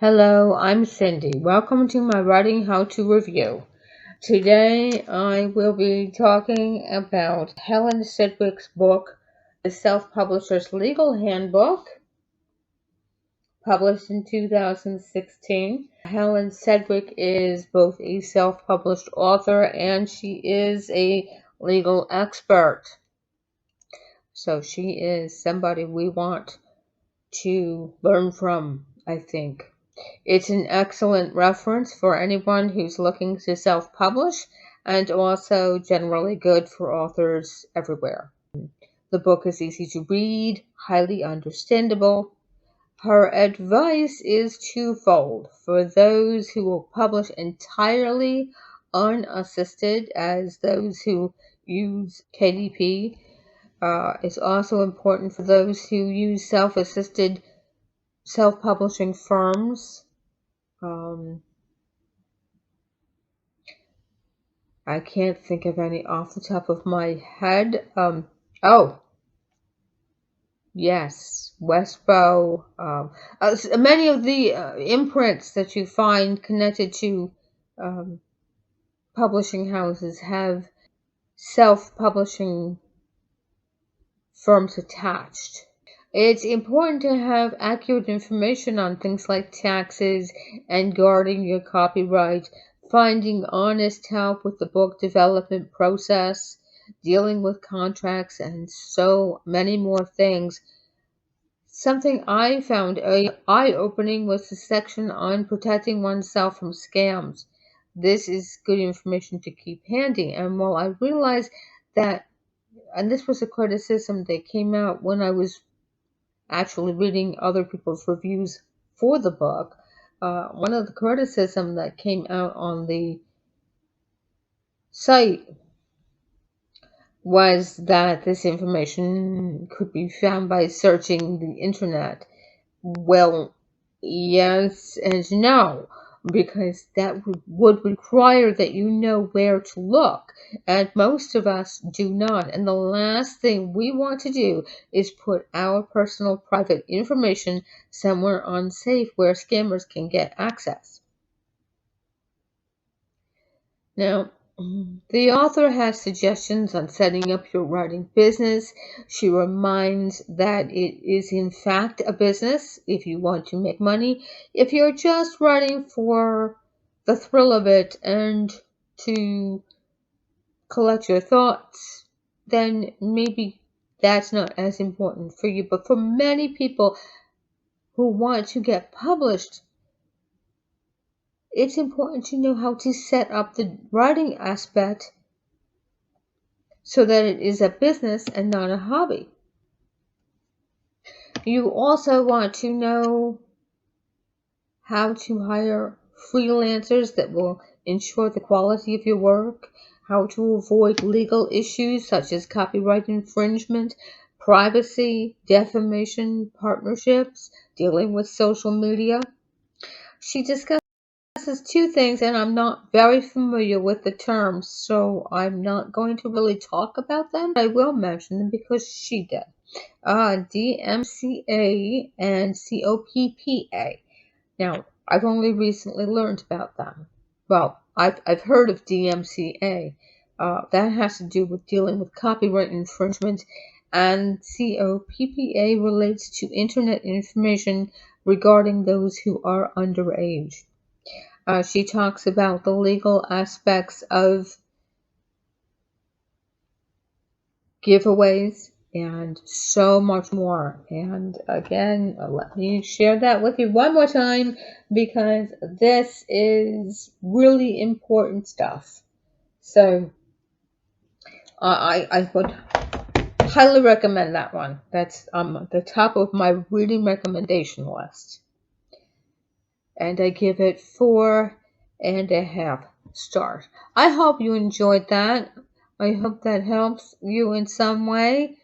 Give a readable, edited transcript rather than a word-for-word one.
Hello, I'm Cyndi. Welcome to my writing how-to review. Today I will be talking about Helen Sedwick's book, The Self-Publisher's Legal Handbook, published in 2016. Helen Sedwick is both a self-published author and she is a legal expert. So she is somebody we want to learn from, I think. It's an excellent reference for anyone who's looking to self-publish and also generally good for authors everywhere. The book is easy to read, highly understandable. Her advice is twofold for those who will publish entirely unassisted, as those who use KDP. It's also important for those who use self-assisted self-publishing firms. I can't think of any off the top of my head. Oh, yes, Westbow. Many of the imprints that you find connected to um, publishing houses have self-publishing firms attached. It's important to have accurate information on things like taxes and guarding your copyright, finding honest help with the book development process, dealing with contracts, and so many more things. Something I found eye-opening was the section on protecting oneself from scams. This is good information to keep handy, and while I realized that, and this was a criticism that came out when I was actually reading other people's reviews for the book, one of the criticism that came out on the site was that this information could be found by searching the internet. Well, yes and no, because that would require that you know where to look, and most of us do not. And the last thing we want to do is put our personal private information somewhere unsafe where scammers can get access. Now, the author has suggestions on setting up your writing business. She reminds that it is in fact a business if you want to make money. If you're just writing for the thrill of it and to collect your thoughts, then maybe that's not as important for you. But for many people who want to get published, it's important to know how to set up the writing aspect so that it is a business and not a hobby. You also want to know how to hire freelancers that will ensure the quality of your work, how to avoid legal issues such as copyright infringement, privacy, defamation, partnerships, dealing with social media. She discusses two things, and I'm not very familiar with the terms, so I'm not going to really talk about them. I will mention them because she did. DMCA and COPPA. Now, I've only recently learned about them. Well, I've heard of DMCA. That has to do with dealing with copyright infringement, and COPPA relates to internet information regarding those who are underage. She talks about the legal aspects of giveaways and so much more. And again, let me share that with you one more time because this is really important stuff. So I would highly recommend that one. That's at the top of my reading recommendation list. And I give it 4.5 stars. I hope you enjoyed that. I hope that helps you in some way.